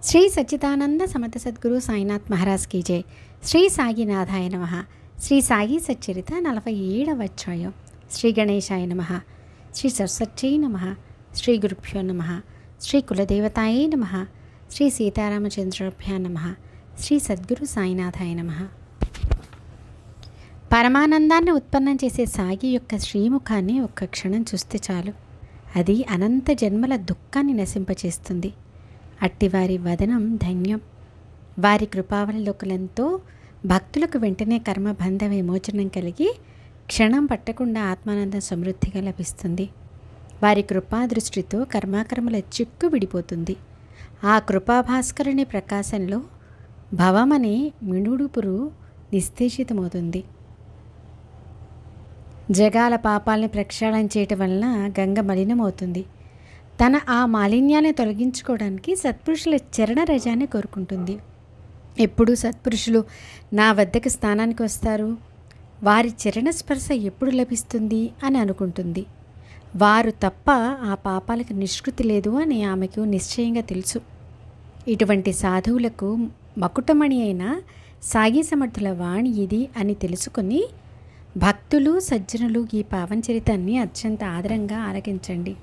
శ్రీ సచ్చిదానంద సమర్థ సద్గురు సాయినాథ్ మహారాజ్ కీ జై. శ్రీ సాయినాథాయ నమః. శ్రీ సాయి సచ్చరిత 47వ అధ్యాయం. శ్రీ గణేశాయ నమః. శ్రీ సరస్వత్యై నమః. శ్రీ గురుభ్యో నమః. శ్రీ కులదేవతాయై నమః. శ్రీ సీతారామచంద్రాభ్యాం నమః. శ్రీ సద్గురు సాయినాథాయ నమః. పరమానందాన్ని ఉత్పన్నం చేసే సాయి యొక్క శ్రీముఖాన్ని ఒక్క క్షణం చూస్తే చాలు, అది అనంత జన్మల దుఃఖాన్ని నశింపచేస్తుంది. అట్టివారి వదనం ధన్యం. వారి కృపావలోకనంతో భక్తులకు వెంటనే కర్మబంధ విమోచనం కలిగి క్షణం పట్టకుండా ఆత్మానందం సమృద్ధిగా లభిస్తుంది. వారి కృపాదృష్టితో కర్మాకర్మల చిక్కు విడిపోతుంది. ఆ కృపాభాస్కరుని ప్రకాశంలో భవమనే మిణుడుపురు నిస్తేషితమవుతుంది. జగాల పాపాలని ప్రక్షాళన చేయటం వలన గంగ మలినమవుతుంది. తన ఆ మాలిన్యాన్ని తొలగించుకోవడానికి సత్పురుషుల చరణ రజాన్ని కోరుకుంటుంది. ఎప్పుడు సత్పురుషులు నా వద్దకు స్నానానికి వస్తారు, వారి చరణ స్పర్శ ఎప్పుడు లభిస్తుంది అని అనుకుంటుంది. వారు తప్ప ఆ పాపాలకు నిష్కృతి లేదు అని ఆమెకు నిశ్చయంగా తెలుసు. ఇటువంటి సాధువులకు మకుటమణి అయిన సాయి సమర్థుల వాణి ఇది అని తెలుసుకుని భక్తులు సజ్జనులు ఈ పావనచరితాన్ని అత్యంత ఆదరంగా ఆలకించండి.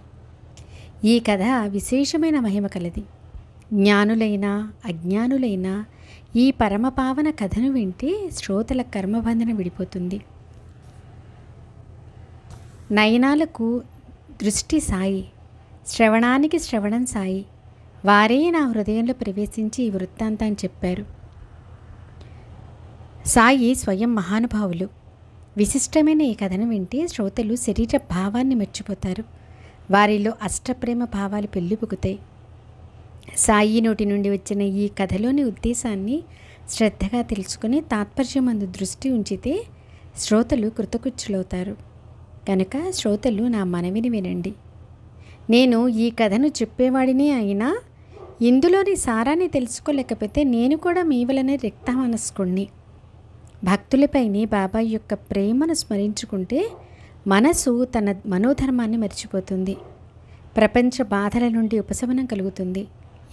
ఈ కథ విశేషమైన మహిమ కలది. జ్ఞానులైనా అజ్ఞానులైనా ఈ పరమపావన కథను వింటే శ్రోతల కర్మబంధన విడిపోతుంది. నయనాలకు దృష్టి సాయి, శ్రవణానికి శ్రవణం సాయి. వారే నా హృదయంలో ప్రవేశించి ఈ వృత్తాంతాన్ని చెప్పారు. సాయి స్వయం మహానుభావులు. విశిష్టమైన ఈ కథను వింటే శ్రోతలు శరీర భావాన్ని మర్చిపోతారు. వారిలో అష్టప్రేమ భావాలు పెళ్ళిపుకుతాయి. సాయి నోటి నుండి వచ్చిన ఈ కథలోని ఉద్దేశాన్ని శ్రద్ధగా తెలుసుకుని తాత్పర్యమందు దృష్టి ఉంచితే శ్రోతలు కృతకృత్యులవుతారు. కనుక శ్రోతలు నా మనవిని వినండి. నేను ఈ కథను చెప్పేవాడినే అయినా ఇందులోని సారాన్ని తెలుసుకోలేకపోతే నేను కూడా మీ వలనే రిక్త మనస్కుణ్ణి. భక్తులపైని బాబాయ్ యొక్క ప్రేమను స్మరించుకుంటే మనసు తన మనోధర్మాన్ని మర్చిపోతుంది. ప్రపంచ బాధల నుండి ఉపశమనం కలుగుతుంది.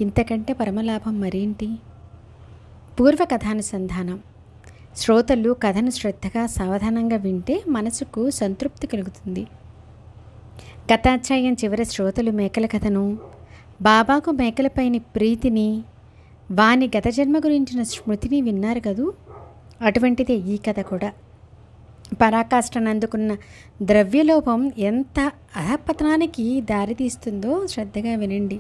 ఇంతకంటే పరమలాభం మరేంటి? పూర్వకథానుసంధానం. శ్రోతలు కథను శ్రద్ధగా సావధానంగా వింటే మనసుకు సంతృప్తి కలుగుతుంది. గతాధ్యాయం చివరి శ్రోతలు మేకల కథను, బాబాకు మేకలపైన ప్రీతిని, వాని గత జన్మ గురించిన స్మృతిని విన్నారు కదూ. అటువంటిదే ఈ కథ కూడా. పరాకాష్ఠను అందుకున్న ద్రవ్యలోభం ఎంత అధపతనానికి దారితీస్తుందో శ్రద్ధగా వినండి.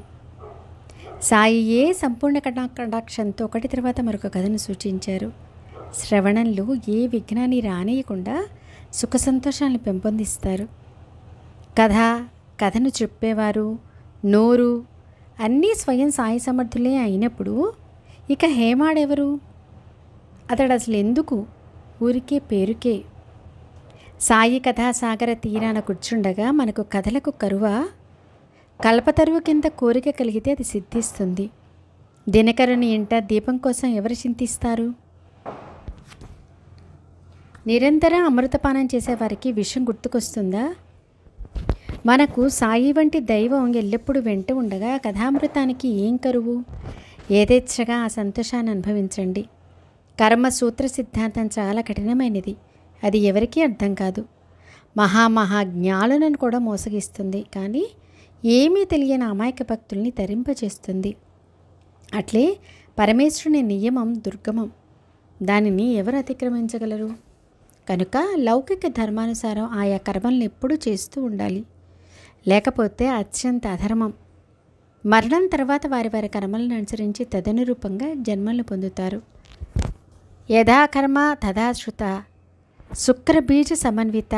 సాయియే సంపూర్ణ కటాక్షంతో ఒకటి తర్వాత మరొక కథను సూచించారు. శ్రవణంలో ఏ విఘ్నాన్ని రానియకుండా సుఖ సంతోషాలను పెంపొందిస్తారు. కథను చెప్పేవారు, నోరు అన్నీ స్వయం సాయి సమర్థులే అయినప్పుడు ఇక హేమాడెవరు? అతడు అసలు ఎందుకు? ఊరికే పేరుకే. సాయి కథాసాగర తీరాన కూర్చుండగా మనకు కథలకు కరువా? కల్పతరువు కింద కోరిక కలిగితే అది సిద్ధిస్తుంది. దినకరుని ఇంట దీపం కోసం ఎవరు చింతిస్తారు? నిరంతరం అమృతపానం చేసేవారికి విషయం గుర్తుకొస్తుందా? మనకు సాయి వంటి దైవం ఎల్లప్పుడూ వెంట ఉండగా కథామృతానికి ఏం కరువు? ఏదేచ్ఛగా ఆ సంతోషాన్ని అనుభవించండి. కర్మసూత్ర సిద్ధాంతం చాలా కఠినమైనది. అది ఎవరికీ అర్థం కాదు. మహాజ్ఞానులను కూడా మోసగిస్తుంది. కానీ ఏమీ తెలియని అమాయక భక్తుల్ని తరింపచేస్తుంది. అట్లే పరమేశ్వరుని నియమం దుర్గమం. దానిని ఎవరు అతిక్రమించగలరు? కనుక లౌకిక ధర్మానుసారం ఆయా కర్మలను ఎప్పుడూ చేస్తూ ఉండాలి. లేకపోతే అత్యంత అధర్మం. మరణం తర్వాత వారి వారి కర్మలను అనుసరించి తదనురూపంగా జన్మలను పొందుతారు. యథాకర్మ తథాశ్రుత, శుక్రబీజ సమన్విత.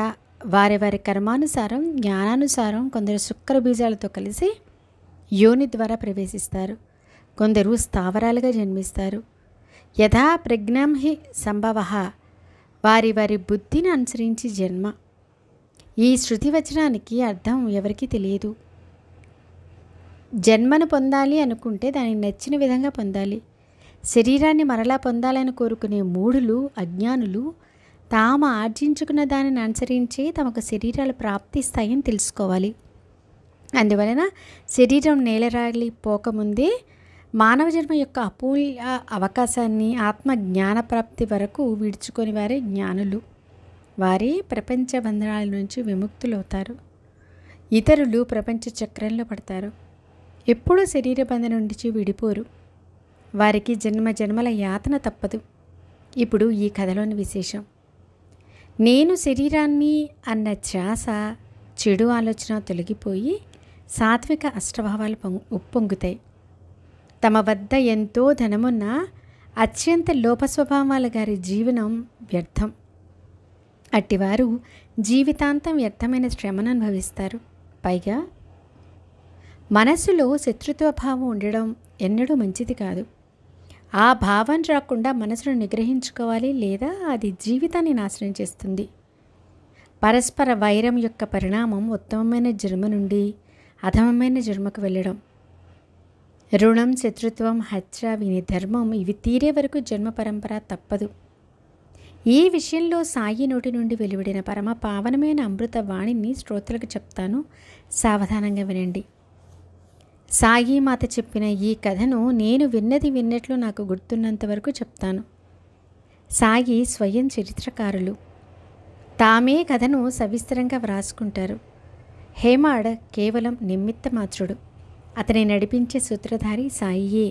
వారి వారి కర్మానుసారం జ్ఞానానుసారం కొందరు శుక్రబీజాలతో కలిసి యోని ద్వారా ప్రవేశిస్తారు. కొందరు స్థావరాలుగా జన్మిస్తారు. యథా ప్రజ్ఞాం హి సంభవ, వారి వారి బుద్ధిని అనుసరించి జన్మ. ఈ శృతి వచనానికి అర్థం ఎవరికీ తెలియదు. జన్మను పొందాలి అనుకుంటే దానికి నచ్చిన విధంగా పొందాలి. శరీరాన్ని మరలా పొందాలని కోరుకునే మూఢులు, అజ్ఞానులు తాము ఆర్జించుకున్న దానిని అనుసరించి తమకు శరీరాలు ప్రాప్తిస్తాయని తెలుసుకోవాలి. అందువలన శరీరం నేలరాలి పోకముందే మానవ జన్మ యొక్క అమూల్య అవకాశాన్ని ఆత్మ జ్ఞానప్రాప్తి వరకు విడుచుకొని వారే జ్ఞానులు. వారే ప్రపంచ బంధనాల నుంచి విముక్తులవుతారు. ఇతరులు ప్రపంచ చక్రంలో పడతారు. ఎప్పుడూ శరీర బంధం నుంచి విడిపోరు. వారికి జన్మ జన్మల యాతన తప్పదు. ఇప్పుడు ఈ కథలోని విశేషం. నేను శరీరాన్ని అన్న ధ్యాస, చెడు ఆలోచన తొలగిపోయి సాత్విక అష్టభావాలు ఉప్పొంగుతాయి. తమ వద్ద ఎంతో ధనమున్న అత్యంత లోపస్వభావాల గారి జీవనం వ్యర్థం. అట్టివారు జీవితాంతం వ్యర్థమైన శ్రమను అనుభవిస్తారు. పైగా మనసులో శత్రుత్వ భావం ఉండడం ఎన్నడూ మంచిది కాదు. ఆ భావం రాకుండా మనసును నిగ్రహించుకోవాలి, లేదా అది జీవితాన్ని నాశనం చేస్తుంది. పరస్పర వైరం యొక్క పరిణామం ఉత్తమమైన జన్మ నుండి అధమమైన జన్మకు వెళ్ళడం. రుణం, శత్రుత్వం, హత్య, విని ధర్మం ఇవి తీరే వరకు జన్మ పరంపర తప్పదు. ఈ విషయంలో సాయి నోటి నుండి వెలువడిన పరమ పావనమైన అమృత వాణిని శ్రోతలకు చెప్తాను, సావధానంగా వినండి. సాయి మాత చెప్పిన ఈ కథను నేను విన్నట్లు నాకు గుర్తున్నంత వరకు చెప్తాను. సాయి స్వయం చరిత్రకారులు. తామే కథను సవిస్తరంగా వ్రాసుకుంటారు. హేమాడ్ కేవలం నిమిత్త మాత్రుడు. అతని నడిపించే సూత్రధారి సాయియే.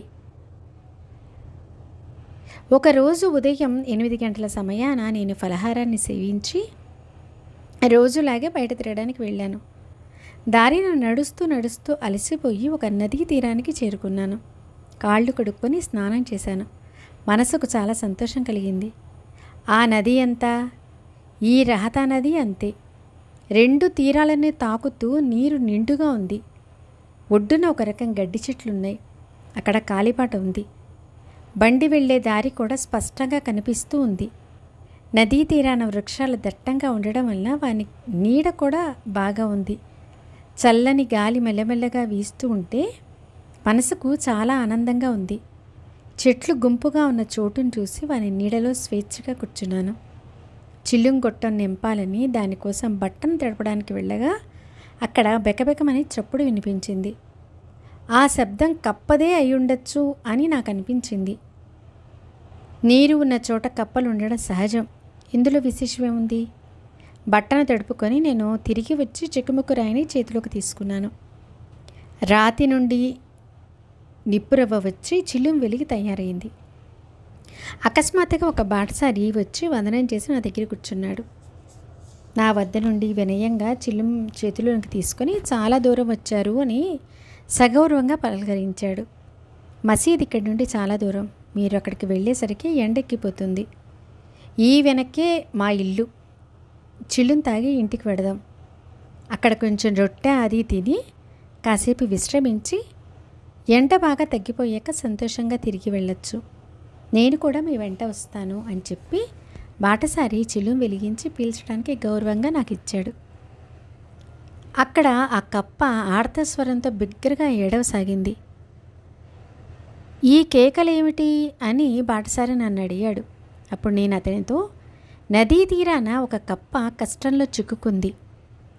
ఒకరోజు ఉదయం 8 గంటల సమయాన నేను ఫలహారాన్ని సేవించి రోజులాగే బయట తిరగడానికి వెళ్ళాను. దారిన నడుస్తూ అలసిపోయి ఒక నదీ తీరానికి చేరుకున్నాను. కాళ్ళు కడుక్కొని స్నానం చేశాను. మనసుకు చాలా సంతోషం కలిగింది. ఆ నది అంతా ఈ రహతా నది అంతే. 2 తీరాలని తాకుతూ నీరు నిండుగా ఉంది. ఒడ్డున ఒక రకం గడ్డి చెట్లున్నాయి. అక్కడ కాలిబాట ఉంది. బండి వెళ్లే దారి కూడా స్పష్టంగా కనిపిస్తూ ఉంది. నదీ తీరాన వృక్షాలు దట్టంగా ఉండడం వల్ల వాని నీడ కూడా బాగా ఉంది. చల్లని గాలి మెల్లమెల్లగా వీస్తూ ఉంటే మనసుకు చాలా ఆనందంగా ఉంది. చెట్లు గుంపుగా ఉన్న చోటును చూసి వాని నీడలో స్వేచ్ఛగా కూర్చున్నాను. చిల్లుంగొట్టం నింపాలని దానికోసం బట్టను తడపడానికి వెళ్ళగా అక్కడ బెకబెకమని చప్పుడు వినిపించింది. ఆ శబ్దం కప్పదే అయ్యుండొచ్చు అని నాకు అనిపించింది. నీరు ఉన్న చోట కప్పలు ఉండడం సహజం. ఇందులో విశేషమేముంది? బట్టను తడుపుకొని నేను తిరిగి వచ్చి చెక్కుముక్కు రాయిని చేతిలోకి తీసుకున్నాను. రాతి నుండి నిప్పురవ్వ వచ్చి చిల్లుం వెలిగి తయారైంది. అకస్మాత్తుగా ఒక బాటసారి వచ్చి వందనం చేసి నా దగ్గర కూర్చున్నాడు. నా వద్ద నుండి వినయంగా చిల్లుం చేతిలోకి తీసుకొని చాలా దూరం వచ్చారు అని సగౌరవంగా పలకరించాడు. మసీద్ ఇక్కడి నుండి చాలా దూరం. మీరు అక్కడికి వెళ్ళేసరికి ఎండెక్కిపోతుంది. ఈ వెనక్కే మా ఇల్లు. చిల్లుం తాగి ఇంటికి వెడదాం. అక్కడ కొంచెం రొట్టె అది తిని కాసేపు విశ్రమించి ఎండ బాగా తగ్గిపోయాక సంతోషంగా తిరిగి వెళ్ళొచ్చు. నేను కూడా మీ వెంట వస్తాను అని చెప్పి బాటసారి చిల్లుం వెలిగించి పీల్చడానికి గౌరవంగా నాకు ఇచ్చాడు. అక్కడ ఆ కప్ప ఆర్తస్వరంతో బిగ్గరగా ఏడవసాగింది. ఈ కేకలేమిటి అని బాటసారి నన్ను అడిగాడు. అప్పుడు నేను అతనితో, నదీ తీరాన ఒక కప్ప కష్టంలో చిక్కుకుంది.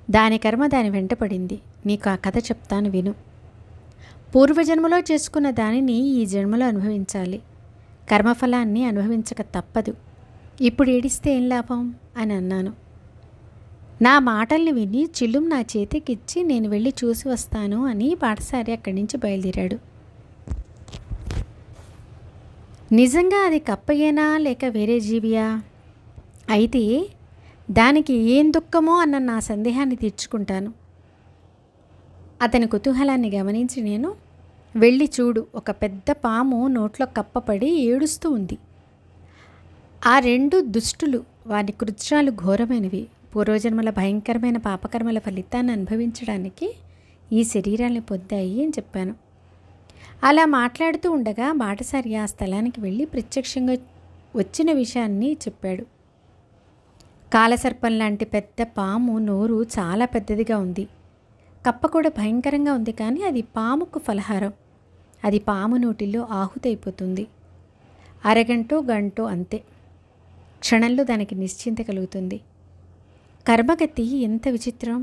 దాని కర్మ దాని వెంటపడింది. నీకు ఆ కథ చెప్తాను విను. పూర్వజన్మలో చేసుకున్న దానిని ఈ జన్మలో అనుభవించాలి. కర్మఫలాన్ని అనుభవించక తప్పదు. ఇప్పుడు ఏడిస్తే ఏం లాభం అని అన్నాను. నా మాటల్ని విని చిల్లుం నా చేతికిచ్చి నేను వెళ్ళి చూసి వస్తాను అని బాటసారి అక్కడి నుంచి బయలుదేరాడు. నిజంగా అది కప్పయేనా లేక వేరే జీవియా? అయితే దానికి ఏం దుఃఖమో అన్న నా సందేహాన్ని తీర్చుకుంటాను. అతని కుతూహలాన్ని గమనించి నేను, వెళ్ళి చూడు, ఒక పెద్ద పాము నోట్లో కప్పపడి ఏడుస్తూ ఉంది. ఆ 2 దుష్టులు, వారి కృత్యాలు ఘోరమైనవి. పూర్వజన్మల భయంకరమైన పాపకర్మల ఫలితాన్ని అనుభవించడానికి ఈ శరీరాన్ని పొందాయి అని చెప్పాను. అలా మాట్లాడుతూ ఉండగా బాటసారి ఆ స్థలానికి వెళ్ళి ప్రత్యక్షంగా వచ్చిన విషయాన్ని చెప్పాడు. కాలసర్పం లాంటి పెద్ద పాము నోరు చాలా పెద్దదిగా ఉంది. కప్ప కూడా భయంకరంగా ఉంది. కానీ అది పాముకు ఫలహారం. అది పాము నోటిలో ఆహుతైపోతుంది. అరగంటో గంటో అంతే. క్షణంలో దానికి నిశ్చింత కలుగుతుంది. కర్మగతి ఎంత విచిత్రం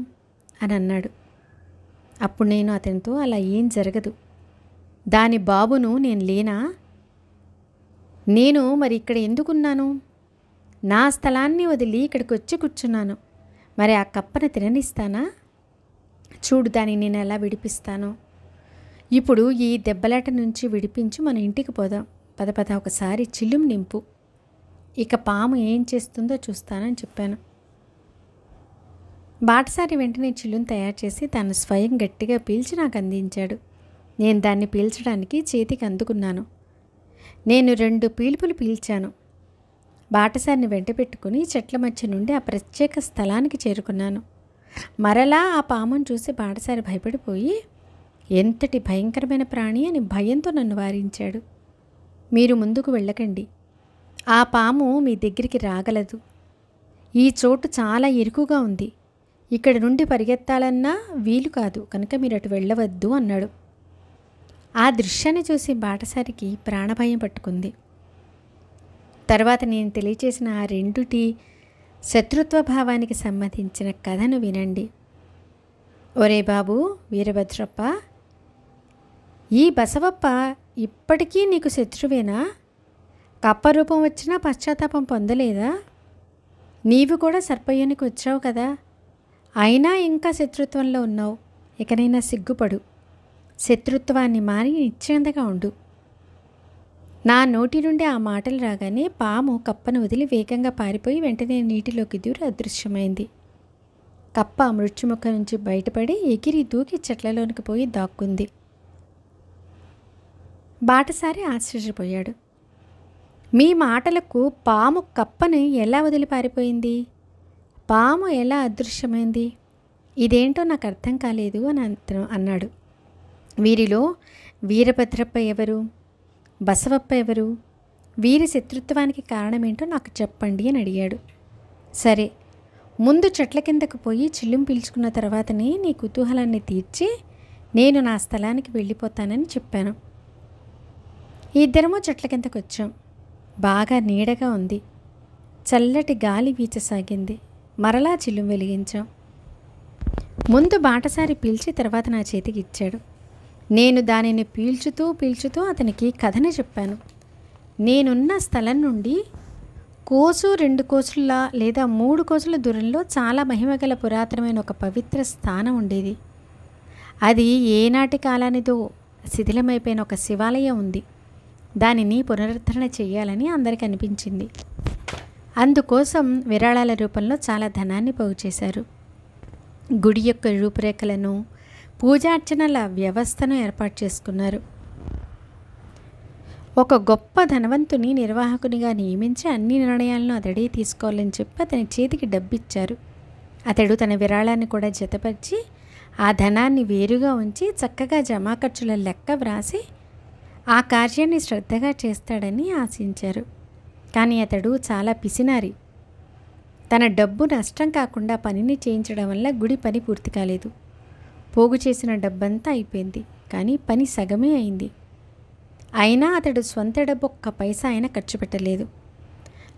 అని అన్నాడు. అప్పుడు నేను అతనితో, అలా ఏం జరగదు. దాని బాబును నేను లేనా? నేను మరి ఇక్కడ ఎందుకున్నాను? నా స్థలాన్ని వదిలి ఇక్కడికి వచ్చి కూర్చున్నాను. మరి ఆ కప్పను తిననిస్తానా? చూడు దాన్ని నేను ఎలా విడిపిస్తాను. ఇప్పుడు ఈ దెబ్బలాట నుంచి విడిపించి మన ఇంటికి పోదాం. పద పద, ఒకసారి చిల్లుం నింపు. ఇక పాము ఏం చేస్తుందో చూస్తానని చెప్పాను. బాటసారి వెంటనే చిల్లును తయారు చేసి తాను స్వయం గట్టిగా పీల్చి నాకు అందించాడు. నేను దాన్ని పీల్చడానికి చేతికి అందుకున్నాను. నేను 2 పీల్పులు పీల్చాను. బాటసారిని వెంట పెట్టుకుని చెట్ల మధ్య నుండి ఆ ప్రత్యేక స్థలానికి చేరుకున్నాను. మరలా ఆ పామును చూసి బాటసారి భయపడిపోయి, ఎంతటి భయంకరమైన ప్రాణి అని భయంతో నన్ను వారించాడు. మీరు ముందుకు వెళ్ళకండి, ఆ పాము మీ దగ్గరికి రాగలదు. ఈ చోటు చాలా ఇరుకుగా ఉంది, ఇక్కడ నుండి పరిగెత్తాలన్నా వీలు కాదు, కనుక మీరు అటు వెళ్ళవద్దు అన్నాడు. ఆ దృశ్యాన్ని చూసి బాటసారికి ప్రాణభయం పట్టుకుంది. తర్వాత నేను తెలియచేసిన ఆ 2 శత్రుత్వ భావానికి సంబంధించిన కథను వినండి. ఒరే బాబు వీరభద్రప్ప, ఈ బసవప్ప ఇప్పటికీ నీకు శత్రువేనా? కప్ప రూపం వచ్చినా పశ్చాత్తాపం పొందలేదా? నీవు కూడా సర్పయ్యానికి వచ్చావు కదా, అయినా ఇంకా శత్రుత్వంలో ఉన్నావు. ఇకనైనా సిగ్గుపడు, శత్రుత్వాన్ని మారి నిశ్చయంగా ఉండు. నా నోటి నుండి ఆ మాటలు రాగానే పాము కప్పను వదిలి వేగంగా పారిపోయి వెంటనే నీటిలోకి దూరి అదృశ్యమైంది. కప్ప మృత్యుముఖ నుంచి బయటపడి ఎగిరి దూకి చెట్లలోనికి పోయి దాక్కుంది. బాటసారి ఆశ్చర్యపోయాడు. మీ మాటలకు పాము కప్పని ఎలా వదిలి పారిపోయింది? పాము ఎలా అదృశ్యమైంది? ఇదేంటో నాకు అర్థం కాలేదు అని అన్నాడు. వీరిలో వీరభద్రప్ప ఎవరు, బసవప్ప ఎవరు, వీరి శత్రుత్వానికి కారణమేంటో నాకు చెప్పండి అని అడిగాడు. సరే, ముందు చెట్ల కిందకు పోయి చిల్లుం పీల్చుకున్న తర్వాతనే నీ కుతూహలాన్ని తీర్చి నేను నా స్థలానికి వెళ్ళిపోతానని చెప్పాను. ఇద్దరము చెట్ల కిందకు వచ్చాం. బాగా నీడగా ఉంది. చల్లటి గాలి వీచసాగింది. మరలా చిల్లుం వెలిగించాం. ముందు బాటసారి పీల్చి తర్వాత నా చేతికి ఇచ్చాడు. నేను దానిని పీల్చుతూ అతనికి కథని చెప్పాను. నేనున్న స్థలం నుండి కోసు 2 కోసుల లేదా 3 కోసుల దూరంలో చాలా మహిమగల పురాతనమైన ఒక పవిత్ర స్థానం ఉండేది. అది ఏనాటి కాలానిదో శిథిలమైపోయిన ఒక శివాలయం ఉంది. దానిని పునరుద్ధరణ చేయాలని అందరికీ అనిపించింది. అందుకోసం విరాళాల రూపంలో చాలా ధనాన్ని పోగు చేశారు. గుడి యొక్క రూపురేఖలను, పూజార్చనల వ్యవస్థను ఏర్పాటు చేసుకున్నారు. ఒక గొప్ప ధనవంతుని నిర్వాహకునిగా నియమించి అన్ని నిర్ణయాలను అతడే తీసుకోవాలని చెప్పి అతని చేతికి డబ్బిచ్చారు. అతడు తన విరాళాన్ని కూడా జతపరిచి ఆ ధనాన్ని వేరుగా ఉంచి చక్కగా జమా ఖర్చుల లెక్క వ్రాసి ఆ కార్యాన్ని శ్రద్ధగా చేస్తాడని ఆశించారు. కానీ అతడు చాలా పిసినారి. తన డబ్బు నష్టం కాకుండా పనిని చేయించడం వల్ల గుడి పని పూర్తి కాలేదు. పోగు చేసిన డబ్బంతా అయిపోయింది, కానీ పని సగమే అయింది. అయినా అతడు సొంత డబ్బు ఒక్క పైసా అయినా ఖర్చు పెట్టలేదు.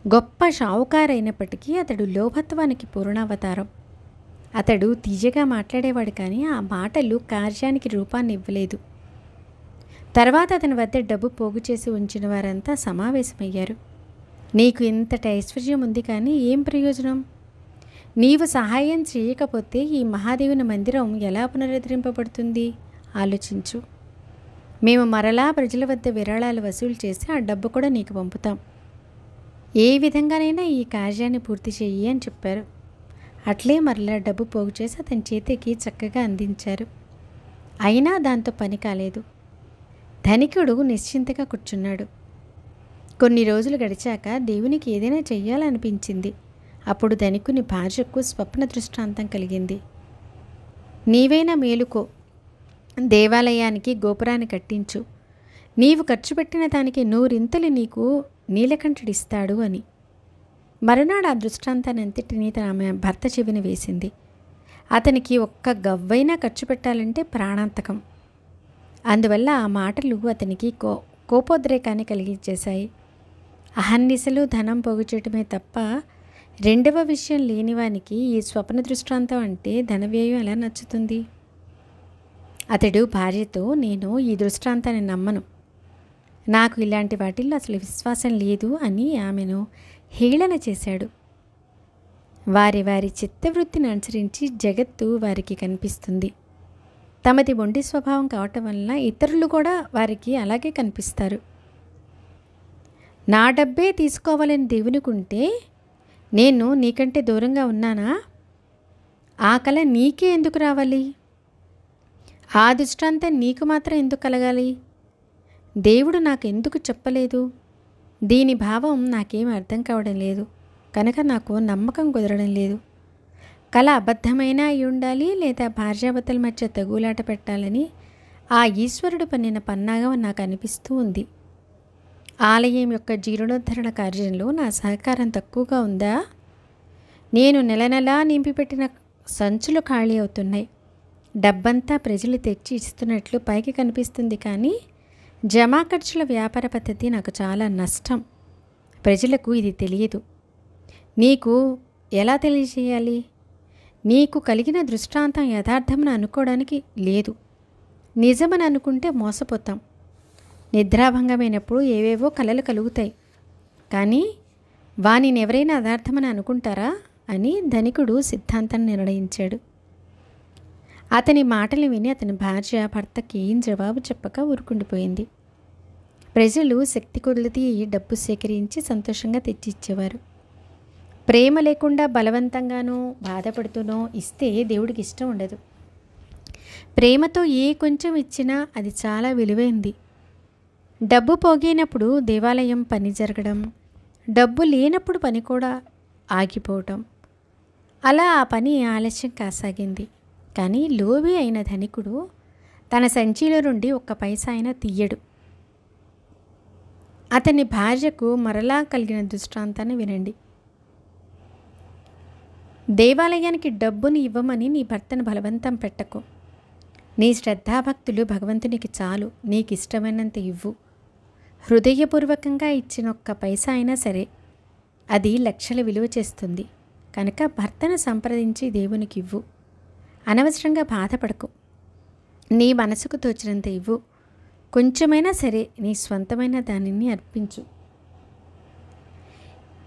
గొప్ప షావుకారైనప్పటికీ అతడు లోభత్వానికి పూర్ణావతారం. అతడు తీయగా మాట్లాడేవాడు, కానీ ఆ మాటలు కార్యానికి రూపాన్ని ఇవ్వలేదు. తర్వాత అతని వద్ద డబ్బు పోగు చేసి ఉంచిన వారంతా సమావేశమయ్యారు. నీకు ఇంతటి ఐశ్వర్యం ఉంది, కానీ ఏం ప్రయోజనం? నీవు సహాయం చేయకపోతే ఈ మహాదేవుని మందిరం ఎలా పునరుద్ధరింపబడుతుంది? ఆలోచించు. మేము మరలా ప్రజల వద్ద విరాళాలు వసూలు చేసి ఆ డబ్బు కూడా నీకు పంపుతాం. ఏ విధంగానైనా ఈ కార్యాన్ని పూర్తి చెయ్యి అని చెప్పారు. అట్లే మరలా డబ్బు పోగు చేసి అతని చేతికి చక్కగా అందించారు. అయినా దాంతో పని కాలేదు. ధనికుడు నిశ్చింతగా కూర్చున్నాడు. కొన్ని రోజులు గడిచాక దేవునికి ఏదైనా చెయ్యాలనిపించింది. అప్పుడు ధనికుని భార్యకు స్వప్న దృష్టాంతం కలిగింది. నీవైనా మేలుకో, దేవాలయానికి గోపురాన్ని కట్టించు, నీవు ఖర్చు పెట్టిన దానికి 100 నీకు నీలకంఠుడిస్తాడు అని. మరునాడు ఆ దృష్టాంతానంతటినీ ఆమె భర్త చెవిన వేసింది. అతనికి ఒక్క గవ్వైనా ఖర్చు పెట్టాలంటే ప్రాణాంతకం. అందువల్ల ఆ మాటలు అతనికి కోపోద్రేకాన్ని కలిగించేశాయి. అహర్నిశలు ధనం పోగు చేయటమే తప్ప రెండవ విషయం లేనివానికి ఈ స్వప్న దృష్టాంతం అంటే ధనవ్యయం ఎలా నచ్చుతుంది? అతడు భార్యతో, నేను ఈ దృష్టాంతాన్ని నమ్మను, నాకు ఇలాంటి వాటిల్లో అసలు విశ్వాసం లేదు అని ఆమెను హేళన చేశాడు. వారి వారి చిత్తవృత్తిని అనుసరించి జగత్తు వారికి కనిపిస్తుంది. తమది మొండి స్వభావం కావటం వలన ఇతరులు కూడా వారికి అలాగే కనిపిస్తారు. నా డబ్బే తీసుకోవాలని దేవునికుంటే నేను నీకంటే దూరంగా ఉన్నానా? ఆ కళ నీకే ఎందుకు రావాలి? ఆ దృష్టాంతం నీకు మాత్రం ఎందుకు కలగాలి? దేవుడు నాకు ఎందుకు చెప్పలేదు? దీని భావం నాకేం అర్థం కావడం లేదు కనుక నాకు నమ్మకం కుదరడం లేదు. కళ అబద్ధమైనా అయి ఉండాలి, లేదా భార్యాభర్తల మధ్య తగులాట పెట్టాలని ఆ ఈశ్వరుడు పన్నిన పన్నాగం నాకు అనిపిస్తూ ఉంది. ఆలయం యొక్క జీర్ణోద్ధరణ కార్యంలో నా సహకారం తక్కువగా ఉందా? నేను నెల నెలా నింపిపెట్టిన సంచులు ఖాళీ అవుతున్నాయి. డబ్బంతా ప్రజలు తెచ్చి ఇస్తున్నట్లు పైకి కనిపిస్తుంది, కానీ జమా ఖర్చుల వ్యాపార పద్ధతి నాకు చాలా నష్టం. ప్రజలకు ఇది తెలియదు. నీకు ఎలా తెలియజేయాలి? నీకు కలిగిన దృష్టాంతం యథార్థమని అనుకోవడానికి లేదు. నిజమని అనుకుంటే మోసపోతాం. నిద్రాభంగమైనప్పుడు ఏవేవో కలలు కలుగుతాయి, కానీ వానిని ఎవరైనా యథార్థమని అనుకుంటారా అని ధనికుడు సిద్ధాంతాన్ని నిర్ణయించాడు. అతని మాటలు విని అతని భార్య భర్తకి ఏం జవాబు చెప్పక ఊరుకుండిపోయింది. ప్రజలు శక్తి కొలది డబ్బు సేకరించి సంతోషంగా తెచ్చిచ్చేవారు. ప్రేమ లేకుండా బలవంతంగానో బాధపడుతూనో ఇస్తే దేవుడికి ఇష్టం ఉండదు. ప్రేమతో ఏ కొంచెం ఇచ్చినా అది చాలా విలువైంది. డబ్బు పోగైనప్పుడు దేవాలయం పని జరగడం, డబ్బు లేనప్పుడు పని కూడా ఆగిపోవటం, అలా ఆ పని ఆలస్యం కాసాగింది. కానీ లోభి అయిన ధనికుడు తన సంచిలో నుండి ఒక్క పైసా అయినా తీయడు. అతని భార్యకు మరలా కలిగిన దృష్టాంతాన్ని వినండి. దేవాలయానికి డబ్బుని ఇవ్వమని నీ భర్తను బలవంతం పెట్టకు. నీ శ్రద్ధాభక్తులు భగవంతునికి చాలు. నీకు ఇష్టమైనంత ఇవ్వు. హృదయపూర్వకంగా ఇచ్చిన ఒక్క పైసా అయినా సరే అది లక్షల విలువ చేస్తుంది. కనుక భర్తను సంప్రదించి దేవునికి ఇవ్వు. అనవసరంగా బాధపడకు. నీ మనసుకు తోచినంత ఇవ్వు. కొంచెమైనా సరే నీ స్వంతమైన దానిని అర్పించు.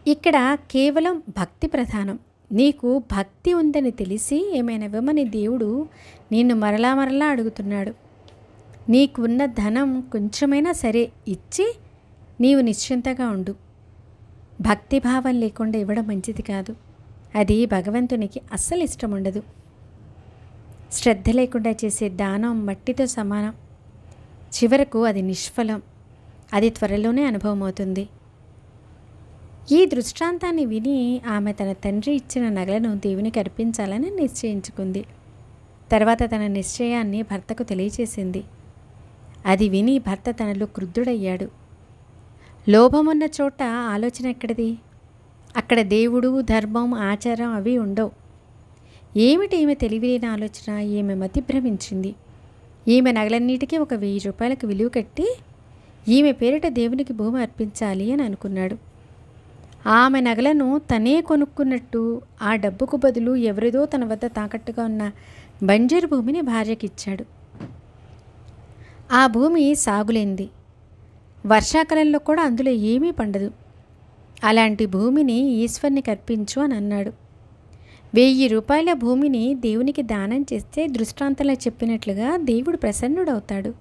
ఇక్కడ కేవలం భక్తి ప్రధానం. నీకు భక్తి ఉందని తెలిసి ఏమైనా ఇవ్వమని దేవుడు నిన్ను మరలా మరలా అడుగుతున్నాడు. నీకున్న ధనం కొంచెమైనా సరే ఇచ్చి నీవు నిశ్చింతగా ఉండు. భక్తిభావం లేకుండా ఇవ్వడం మంచిది కాదు. అది భగవంతునికి అస్సలు ఇష్టం ఉండదు. శ్రద్ధ లేకుండా చేసే దానం మట్టితో సమానం. చివరకు అది నిష్ఫలం. అది త్వరలోనే అనుభవం అవుతుంది. ఈ దృష్టాంతాన్ని విని ఆమె తన తండ్రి ఇచ్చిన నగలను దేవునికి అర్పించాలని నిశ్చయించుకుంది. తర్వాత తన నిశ్చయాన్ని భర్తకు తెలియచేసింది. అది విని భర్త తనలో క్రుద్ధుడయ్యాడు. లోభమున్న చోట ఆలోచన ఎక్కడిది? అక్కడ దేవుడు, ధర్మం, ఆచారం అవి ఉండవు. ఏమిటి ఈమె తెలివిలేని ఆలోచన? ఈమె మతి భ్రమించింది. ఈమె నగలన్నిటికీ 1,000 రూపాయలకు విలువ కట్టి ఈమె పేరిట దేవునికి భూమి అర్పించాలి అని అనుకున్నాడు. ఆమె నగలను తనే కొనుక్కున్నట్టు ఆ డబ్బుకు బదులు ఎవరిదో తన వద్ద తాకట్టుగా ఉన్న బంజరు భూమిని భార్యకిచ్చాడు. ఆ భూమి సాగులేంది. వర్షాకాలంలో కూడా అందులో ఏమీ పండదు. అలాంటి భూమిని ఈశ్వరునికి అర్పించు అని అన్నాడు. 1000 రూపాయల భూమిని దేవునికి దానం చేస్తే దృష్టాంతంలో చెప్పినట్లుగా దేవుడు ప్రసన్నుడవుతాడు.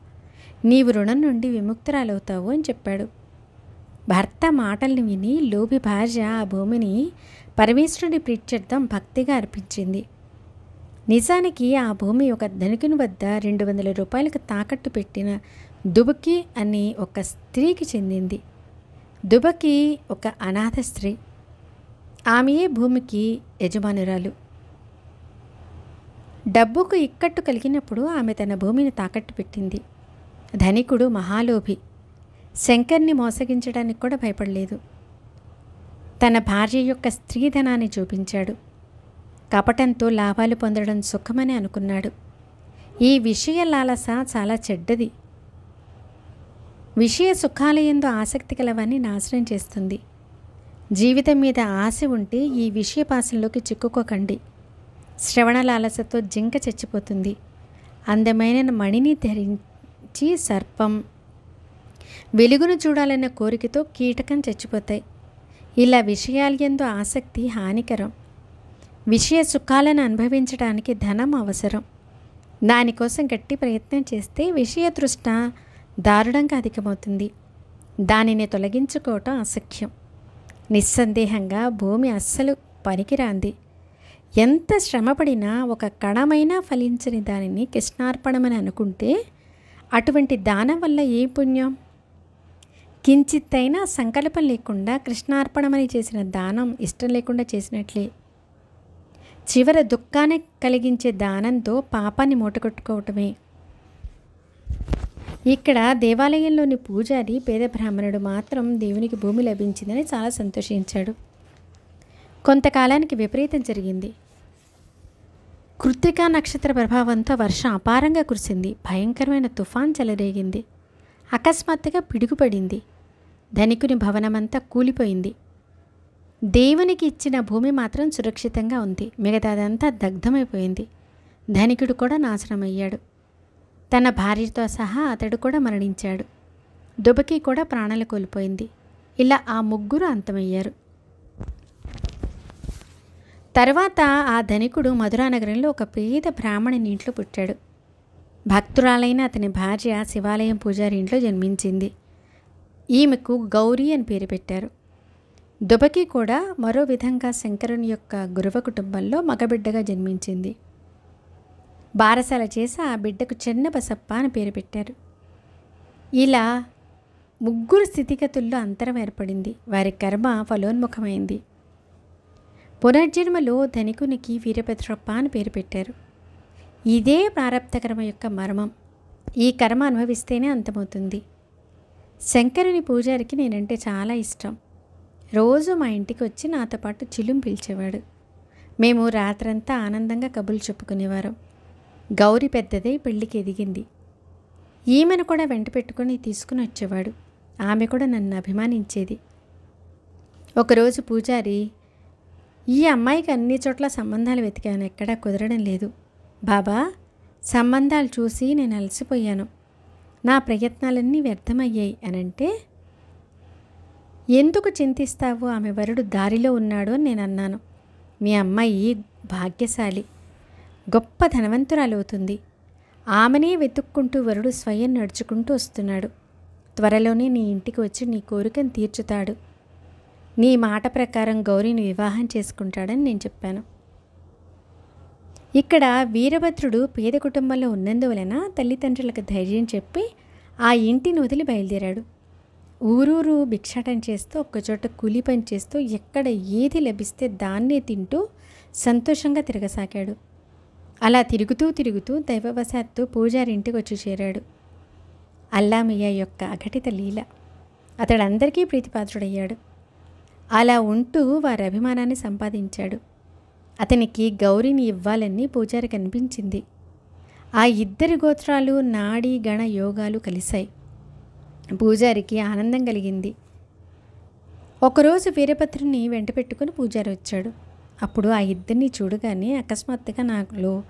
నీవు రుణం నుండి విముక్తురాలవుతావు అని చెప్పాడు. భర్త మాటల్ని విని లోభి భార్య ఆ భూమిని పరమేశ్వరుడి ప్రీత్యర్థం భక్తిగా అర్పించింది. నిజానికి ఆ భూమి ఒక ధనికుని వద్ద 200 రూపాయలకు తాకట్టు పెట్టిన దుబకి అని ఒక స్త్రీకి చెందింది. దుబకి ఒక అనాథ స్త్రీ. ఆమెయే భూమికి యజమానురాలు. డబ్బుకు ఇక్కట్టు కలిగినప్పుడు ఆమె తన భూమిని తాకట్టు పెట్టింది. ధనికుడు మహాలోభి. శంకర్ని మోసగించడానికి కూడా భయపడలేదు. తన భార్య యొక్క స్త్రీధనాన్ని చూపించాడు. కపటంతో లాభాలు పొందడం సుఖమని అనుకున్నాడు. ఈ విషయ లాలస చాలా చెడ్డది. విషయ సుఖాలయందు ఆసక్తి కలవని నాశనం చేస్తుంది. జీవితం మీద ఆశ ఉంటే ఈ విషయపాసంలోకి చిక్కుకోకండి. శ్రవణ లాలసతో జింక చచ్చిపోతుంది. అందమైన మణిని ధరించి సర్పం, వెలుగును చూడాలన్న కోరికతో కీటకం చచ్చిపోతాయి. ఇలా విషయాలయందు ఆసక్తి హానికరం. విషయ సుఖాలను అనుభవించడానికి ధనం అవసరం. దానికోసం గట్టి ప్రయత్నం చేస్తే విషయ తృష్ణ దారుణంగా అధికమవుతుంది. దానిని తొలగించుకోవటం అసఖ్యం. నిస్సందేహంగా భూమి అస్సలు పనికిరాంది. ఎంత శ్రమపడినా ఒక కణమైనా ఫలించని దానిని కృష్ణార్పణమని అనుకుంటే అటువంటి దానం వల్ల ఏ పుణ్యం? కించిత్తైనా సంకల్పం లేకుండా కృష్ణార్పణమని చేసిన దానం ఇష్టం లేకుండా చేసినట్లే. చివర దుఃఖాన్ని కలిగించే దానంతో పాపాన్ని మూటగొట్టుకోవటమే. ఇక్కడ దేవాలయంలోని పూజారి పేద బ్రాహ్మణుడు మాత్రం దేవునికి భూమి లభించిందని చాలా సంతోషించాడు. కొంతకాలానికి విపరీతం జరిగింది. కృత్తికా నక్షత్ర ప్రభావంతో వర్షం అపారంగా కురిసింది. భయంకరమైన తుఫాన్ చెలరేగింది. అకస్మాత్తుగా పిడుగుపడింది. ధనికుని భవనమంతా కూలిపోయింది. దేవునికి ఇచ్చిన భూమి మాత్రం సురక్షితంగా ఉంది. మిగతాదంతా దగ్ధమైపోయింది. ధనికుడు కూడా నాశనమయ్యాడు. తన భార్యతో సహా అతడు కూడా మరణించాడు. దుబకి కూడా ప్రాణాలు కోల్పోయింది. ఇలా ఆ ముగ్గురు అంతమయ్యారు. తర్వాత ఆ ధనికుడు మధురా నగరంలో ఒక పేద బ్రాహ్మణుని ఇంట్లో పుట్టాడు. భక్తురాలైన అతని భార్య శివాలయం పూజారి ఇంట్లో జన్మించింది. ఈమెకు గౌరీ అని పేరు పెట్టారు. దుబకి కూడా మరో విధంగా శంకరుని యొక్క గురువ కుటుంబంలో మగబిడ్డగా జన్మించింది. బారసాల చేసి ఆ బిడ్డకు చిన్న బసప్ప అని పేరు పెట్టారు. ఇలా ముగ్గురు స్థితిగతుల్లో అంతరం ఏర్పడింది. వారి కర్మ ఫలోన్ముఖమైంది. పునర్జన్మలో ధనికునికి వీరభద్రప్ప అని పేరు పెట్టారు. ఇదే ప్రారబ్ధ కర్మ యొక్క మర్మం. ఈ కర్మ అనుభవిస్తేనే అంతమవుతుంది. శంకరుని పూజారికి నేనంటే చాలా ఇష్టం. రోజు మా ఇంటికి వచ్చి నాతో పాటు చిలుం పిలిచేవాడు. మేము రాత్రంతా ఆనందంగా కబుర్లు చెప్పుకునేవారం. గౌరి పెద్దదై పెళ్ళికి ఎదిగింది. ఈమెను కూడా వెంట పెట్టుకొని తీసుకుని వచ్చేవాడు. ఆమె కూడా నన్ను అభిమానించేది. ఒకరోజు పూజారి, ఈ అమ్మాయికి అన్ని చోట్ల సంబంధాలు వెతికాను, ఎక్కడా కుదరడం లేదు. బాబా, సంబంధాలు చూసి నేను అలసిపోయాను. నా ప్రయత్నాలన్నీ వ్యర్థమయ్యాయి అనంటే, ఎందుకు చింతిస్తావు, ఆమె వరుడు దారిలో ఉన్నాడు అని నేను అన్నాను. మీ అమ్మాయి భాగ్యశాలి, గొప్ప ధనవంతురాలు అవుతుంది. ఆమెనే వెతుక్కుంటూ వరుడు స్వయం నడుచుకుంటూ వస్తున్నాడు. త్వరలోనే నీ ఇంటికి వచ్చి నీ కోరికను తీర్చుతాడు. నీ మాట ప్రకారం గౌరీని వివాహం చేసుకుంటాడని నేను చెప్పాను. ఇక్కడ వీరభద్రుడు పేద కుటుంబంలో ఉన్నందువలన తల్లిదండ్రులకు ధైర్యం చెప్పి ఆ ఇంటిని వదిలి బయలుదేరాడు. ఊరూరు భిక్షాటం చేస్తూ, ఒక్కచోట కూలి పని చేస్తూ, ఎక్కడ ఏది లభిస్తే దాన్నే తింటూ సంతోషంగా తిరగసాగాడు. అలా తిరుగుతూ తిరుగుతూ దైవవశాత్తు పూజారి ఇంటికి వచ్చి చేరాడు. అల్లామయ్య యొక్క అఘటిత లీల. అతడు అందరికీ ప్రీతిపాత్రుడయ్యాడు. అలా ఉంటూ వారి అభిమానాన్ని సంపాదించాడు. అతనికి గౌరీని ఇవ్వాలని పూజారికి అనిపించింది. ఆ ఇద్దరి గోత్రాలు నాడీ గణ యోగాలు కలిశాయి. పూజారికి ఆనందం కలిగింది. ఒకరోజు వీరభద్రుని వెంట పెట్టుకుని పూజారి వచ్చాడు. అప్పుడు ఆ ఇద్దరిని చూడగానే అకస్మాత్తుగా నాలో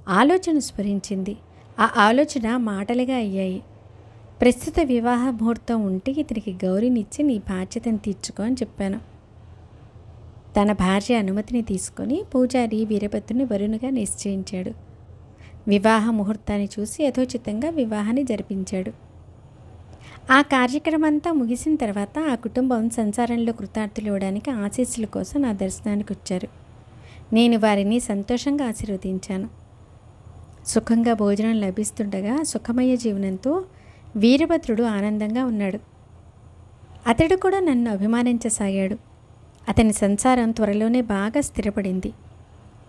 ఆలోచన స్ఫురించింది. ఆ ఆలోచన మాటలుగా అయ్యాయి. ప్రస్తుత వివాహ ముహూర్తం ఉంటే ఇతనికి గౌరీనిచ్చి నీ బాధ్యతను తీర్చుకో అని చెప్పాను. తన భార్య అనుమతిని తీసుకొని పూజారి వీరభద్రుని వరుణుగా నిశ్చయించాడు. వివాహ ముహూర్తాన్ని చూసి యథోచితంగా వివాహాన్ని జరిపించాడు. ఆ కార్యక్రమంతా ముగిసిన తర్వాత ఆ కుటుంబం సంసారంలో కృతార్థులు ఇవ్వడానికి ఆశీస్సుల కోసం నా దర్శనానికి వచ్చారు. నేను వారిని సంతోషంగా ఆశీర్వదించాను. సుఖంగా భోజనం లభిస్తుండగా సుఖమయ జీవనంతో వీరభద్రుడు ఆనందంగా ఉన్నాడు. అతడు కూడా నన్ను అభిమానించసాగాడు. అతని సంసారం త్వరలోనే బాగా స్థిరపడింది.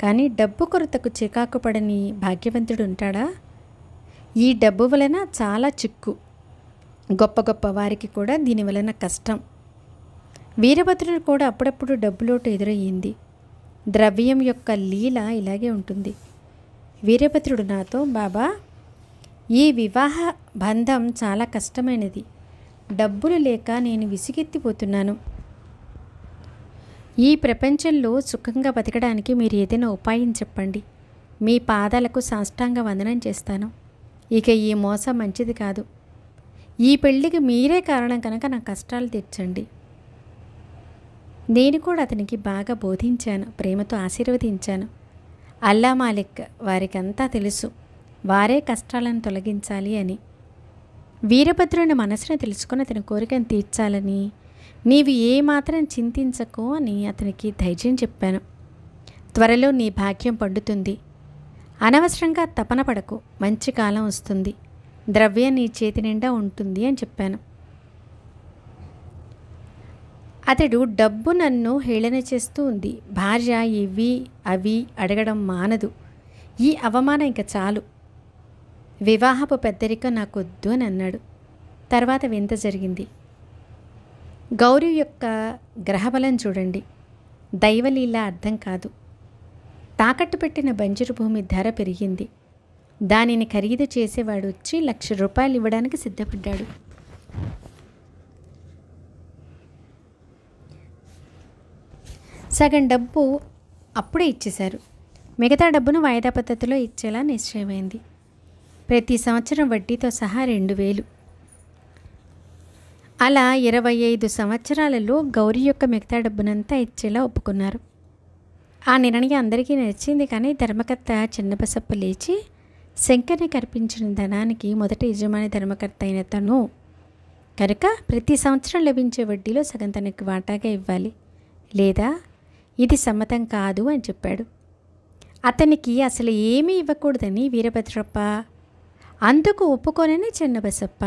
కానీ డబ్బు కొరతకు చికాకు పడని భాగ్యవంతుడు ఉంటాడా? ఈ డబ్బు వలన చాలా చిక్కు. గొప్ప గొప్ప వారికి కూడా దీని వలన కష్టం. వీరభద్రుడు కూడా అప్పుడప్పుడు డబ్బులోటు ఎదురయ్యింది. ద్రవ్యం యొక్క లీల ఇలాగే ఉంటుంది. వీరభద్రుడు నాతో, బాబా, ఈ వివాహ బంధం చాలా కష్టమైనది. డబ్బులు లేక నేను విసిగెత్తిపోతున్నాను. ఈ ప్రపంచంలో సుఖంగా బతకడానికి మీరు ఏదైనా ఉపాయం చెప్పండి. మీ పాదాలకు సాష్టాంగ వందనం చేస్తాను. ఇక ఈ మోసం మంచిది కాదు. ఈ పెళ్ళికి మీరే కారణం కనుక నా కష్టాలు తీర్చండి. నేను కూడా అతనికి బాగా బోధించాను, ప్రేమతో ఆశీర్వదించాను. అల్లా మాలిక్ వారికంతా తెలుసు, వారే కష్టాలను తొలగించాలి అని. వీరభద్రుని మనసును తెలుసుకొని అతని కోరికను తీర్చాలని, నీవు ఏమాత్రం చింతించకు అని అతనికి ధైర్యం చెప్పాను. త్వరలో నీ భాగ్యం పండుతుంది. అనవసరంగా తపన పడకు, మంచి కాలం వస్తుంది. ద్రవ్యం నీ చేతి నిండా ఉంటుంది అని చెప్పాను. అతడు డబ్బు నన్ను హేళన చేస్తూ ఉంది. భార్య ఇవి అవి అడగడం మానదు. ఈ అవమానం ఇంక చాలు. వివాహపు పెద్దరికం నాకొద్దు అని అన్నాడు. తర్వాత వింత జరిగింది. గౌరీ యొక్క గ్రహబలం చూడండి. దైవలీల అర్థం కాదు. తాకట్టు పెట్టిన బంజరు భూమి ధర పెరిగింది. దానిని ఖరీదు చేసేవాడు వచ్చి ₹1,00,000 ఇవ్వడానికి సిద్ధపడ్డాడు. సగం డబ్బు అప్పుడే ఇచ్చేశారు. మిగతా డబ్బును వాయిదా పద్ధతిలో ఇచ్చేలా నిశ్చయమైంది. ప్రతి సంవత్సరం వడ్డీతో సహా 2,000. అలా 25 సంవత్సరాలలో గౌరీ యొక్క మిగతా డబ్బునంతా ఇచ్చేలా ఒప్పుకున్నారు. ఆ నిర్ణయం అందరికీ నచ్చింది. కానీ ధర్మకర్త చిన్నబసప్ప లేచి శంకర్ని కల్పించిన ధనానికి మొదటి యజమాని ధర్మకర్త అయిన తను కనుక ప్రతి సంవత్సరం లభించే వడ్డీలో సగం తనకి వాటాగా ఇవ్వాలి, లేదా ఇది సమ్మతం కాదు అని చెప్పాడు. అతనికి అసలు ఏమీ ఇవ్వకూడదని వీరభద్రప్ప, అందుకు ఒప్పుకోనని చిన్నబసప్ప.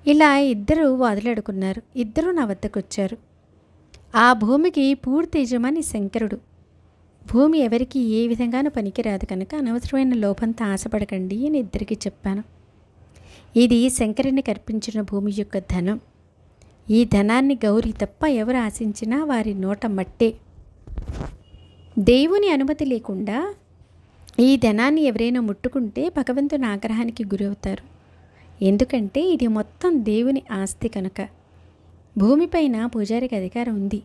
ఇలా ఇద్దరు వాదులాడుకున్నారు. ఇద్దరూ నా వద్దకు వచ్చారు. ఆ భూమికి పూర్తి యజమాని శంకరుడు. భూమి ఎవరికి ఏ విధంగానూ పనికిరాదు కనుక అనవసరమైన లోపంతో ఆశపడకండి అని ఇద్దరికి చెప్పాను. ఇది శంకరుని కల్పించిన భూమి యొక్క ధనం. ఈ ధనాన్ని గౌరీ తప్ప ఎవరు ఆశించినా వారి నోట మట్టే. దేవుని అనుమతి లేకుండా ఈ ధనాన్ని ఎవరైనా ముట్టుకుంటే భగవంతుని ఆగ్రహానికి గురవుతారు. ఎందుకంటే ఇది మొత్తం దేవుని ఆస్తి కనుక. భూమిపైన పూజారికి అధికారం ఉంది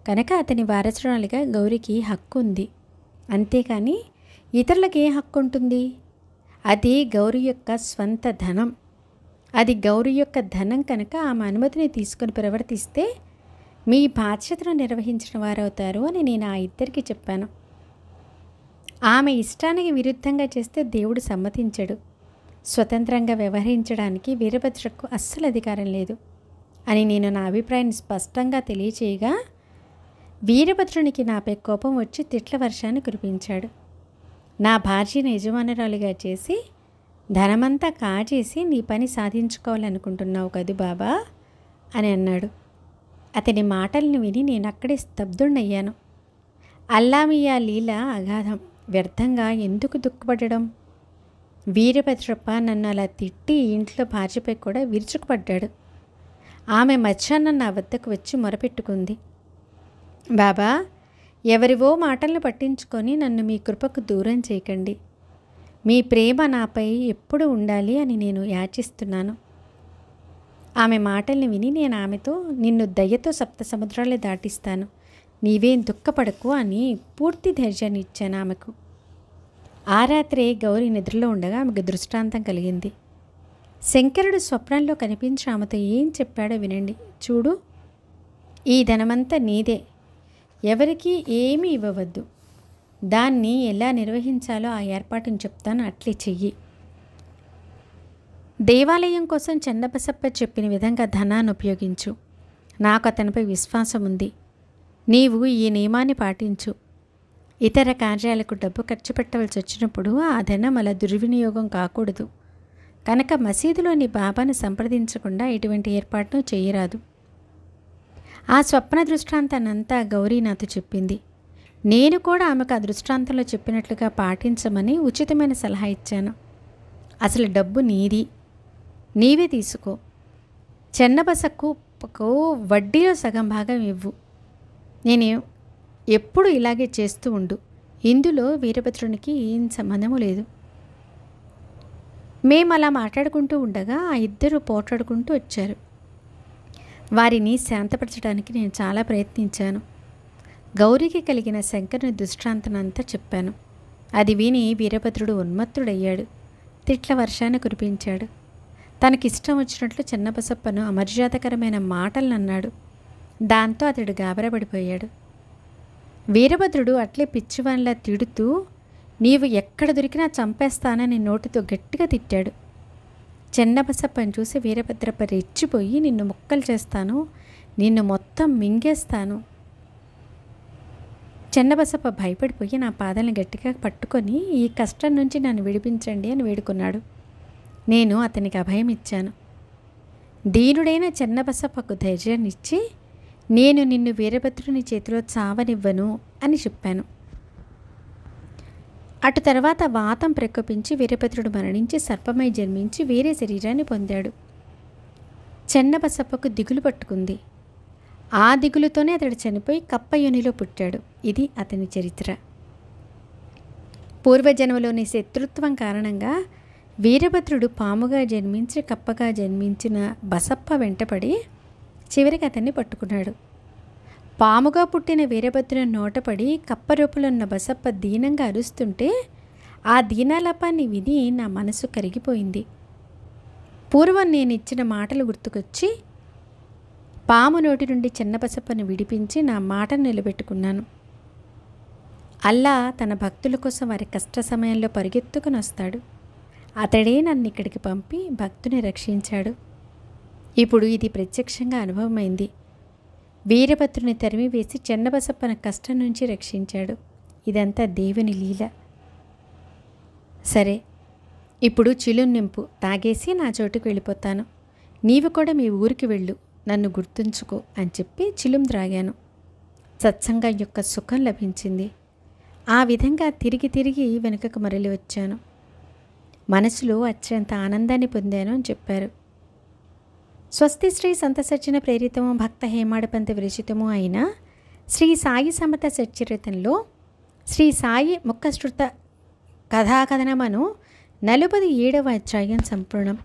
కనుక అతని వారసురాలిగా గౌరికి హక్కు ఉంది. అంతేకాని ఇతరులకు ఏ హక్కు ఉంటుంది? అది గౌరీ యొక్క స్వంత ధనం. అది గౌరీ యొక్క ధనం కనుక ఆమె అనుమతిని తీసుకొని ప్రవర్తిస్తే మీ బాధ్యతను నిర్వహించిన వారవుతారు అని నేను ఆ ఇద్దరికి చెప్పాను. ఆమె ఇష్టానికి విరుద్ధంగా చేస్తే దేవుడు సమ్మతించడు. స్వతంత్రంగా వ్యవహరించడానికి వీరభద్రకు అస్సలు అధికారం లేదు అని నేను నా అభిప్రాయాన్ని స్పష్టంగా తెలియచేయగా వీరభద్రునికి నాపై కోపం వచ్చి తిట్ల వర్షాన్ని కురిపించాడు. నా భార్యను యజమానురాలిగా చేసి ధనమంతా కాజేసి నీ పని సాధించుకోవాలనుకుంటున్నావు కదూ బాబా అని అన్నాడు. అతని మాటలను విని నేను అక్కడే స్తబ్దుణ్ణయ్యాను. అల్లామియా లీల అగాధం. వ్యర్థంగా ఎందుకు దుఃఖపడడం? వీరభద్రప్ప నన్ను అలా తిట్టి ఇంట్లో భార్యపై కూడా విరుచుకుపడ్డాడు. ఆమె మధ్యాహ్నం నా వద్దకు వచ్చి మొరపెట్టుకుంది. బాబా, ఎవరివో మాటలను పట్టించుకొని నన్ను మీ కృపకు దూరం చేయకండి. మీ ప్రేమ నాపై ఎప్పుడు ఉండాలి అని నేను యాచిస్తున్నాను. ఆమె మాటల్ని విని నేను ఆమెతో, నిన్ను దయ్యతో 7 సముద్రాలే దాటిస్తాను, నీవేం దుఃఖపడకు అని పూర్తి ధైర్యాన్ని ఇచ్చాను ఆమెకు. ఆ రాత్రే గౌరీ నిద్రలో ఉండగా ఆమెకు దృష్టాంతం కలిగింది. శంకరుడు స్వప్నంలో కనిపించి ఆమెతో ఏం చెప్పాడో వినండి. చూడు, ఈ ధనమంతా నీదే, ఎవరికీ ఏమీ ఇవ్వవద్దు. దాన్ని ఎలా నిర్వహించాలో ఆ ఏర్పాటును చెప్తాను, అట్లే చెయ్యి. దేవాలయం కోసం చెన్నబసప్ప చెప్పిన విధంగా ధనాన్ని ఉపయోగించు. నాకు అతనిపై విశ్వాసం ఉంది. నీవు ఈ నియమాన్ని పాటించు. ఇతర కార్యాలకు డబ్బు ఖర్చు పెట్టవలసి వచ్చినప్పుడు ఆ ధనం అలా దుర్వినియోగం కాకూడదు కనుక మసీదులోని బాబాను సంప్రదించకుండా ఎటువంటి ఏర్పాటును చేయరాదు. ఆ స్వప్న దృష్టాంతాన్నంతా గౌరీ నాతో చెప్పింది. నేను కూడా ఆమెకు ఆ దృష్టాంతంలో చెప్పినట్లుగా పాటించమని ఉచితమైన సలహా ఇచ్చాను. అసలు డబ్బు నీది, నీవే తీసుకో. చెన్నబసకు వడ్డీలో సగం భాగం ఇవ్వు. నేను ఎప్పుడు ఇలాగే చేస్తూ ఉండు. ఇందులో వీరభద్రునికి ఏం సంబంధము లేదు. మేము అలా మాట్లాడుకుంటూ ఉండగా ఆ ఇద్దరు పోట్లాడుకుంటూ వచ్చారు. వారిని శాంతపరచడానికి నేను చాలా ప్రయత్నించాను. గౌరీకి కలిగిన శంకరుని దృష్టాంతనంతా చెప్పాను. అది విని వీరభద్రుడు ఉన్మత్తుడయ్యాడు. తిట్ల వర్షాన్ని కురిపించాడు. తనకిష్టం వచ్చినట్లు చిన్నబసప్పను అమర్యాదకరమైన మాటలను అన్నాడు. దాంతో అతడు గాబరపడిపోయాడు. వీరభద్రుడు అట్లే పిచ్చివానిలా తిడుతూ, నీవు ఎక్కడ దొరికినా చంపేస్తానని నోటితో గట్టిగా తిట్టాడు. చిన్నబసప్పని చూసి వీరభద్రప్ప రెచ్చిపోయి, నిన్ను ముక్కలు చేస్తాను, నిన్ను మొత్తం మింగేస్తాను. చిన్నబసప్ప భయపడిపోయి నా పాదాలను గట్టిగా పట్టుకొని, ఈ కష్టం నుంచి నన్ను విడిపించండి అని వేడుకున్నాడు. నేను అతనికి అభయం ఇచ్చాను. దీనుడైన చిన్నబసప్పకు ధైర్యాన్నిచ్చి, నేను నిన్ను వీరభద్రుని చేతిలో చావనివ్వను అని చెప్పాను. అటు తర్వాత వాతం ప్రకోపించి వీరభద్రుడు మరణించి సర్పమై జన్మించి వేరే శరీరాన్ని పొందాడు. చిన్నబసప్పకు దిగులు పట్టుకుంది. ఆ దిగులుతోనే అతడు చనిపోయి కప్పయోనిలో పుట్టాడు. ఇది అతని చరిత్ర. పూర్వజన్మలోని శత్రుత్వం కారణంగా వీరభద్రుడు పాముగా జన్మించి కప్పగా జన్మించిన బసప్ప వెంటపడి చివరికి అతన్ని పట్టుకున్నాడు. పాముగా పుట్టిన వీరభద్రుని నోటపడి కప్ప రూపులున్న బసప్ప దీనంగా అరుస్తుంటే ఆ దీనాలపాన్ని విని నా మనసు కరిగిపోయింది. పూర్వం నేను ఇచ్చిన మాటలు గుర్తుకొచ్చి పాము నోటి నుండి చిన్న బసప్పను విడిపించి నా మాటను నిలబెట్టుకున్నాను. అల్లా తన భక్తుల కోసం వారి కష్ట సమయంలో పరిగెత్తుకుని వస్తాడు. అతడే నన్ను ఇక్కడికి పంపి భక్తుని రక్షించాడు. ఇప్పుడు ఇది ప్రత్యక్షంగా అనుభవమైంది. వీరభద్రుని తరిమివేసి చిన్నబసప్పన కష్టం నుంచి రక్షించాడు. ఇదంతా దేవుని లీల. సరే, ఇప్పుడు చిలుం నింపు, తాగేసి నా చోటుకు వెళ్ళిపోతాను. నీవు కూడా మీ ఊరికి వెళ్ళు, నన్ను గుర్తుంచుకో అని చెప్పి చిలుం త్రాగాను. సత్సంగం యొక్క సుఖం లభించింది. ఆ విధంగా తిరిగి తిరిగి వెనుకకు మరలి వచ్చాను. మనసులో అత్యంత ఆనందాన్ని పొందాను అని చెప్పారు. స్వస్తి శ్రీ సంత సజ్జన ప్రేరితము భక్త హేమాడపంతి విరచితము అయిన శ్రీ సాయి సమర్థ సచ్చరితంలో శ్రీ సాయి ముఖశ్రుత కథాకథనమను 47వ అధ్యాయం సంపూర్ణం.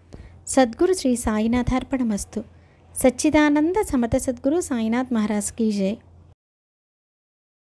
సద్గురు శ్రీ సాయినాథార్పణమస్తు. సచ్చిదానంద సమర్థ సద్గురు సాయినాథ్ మహారాజ్ కీ జై.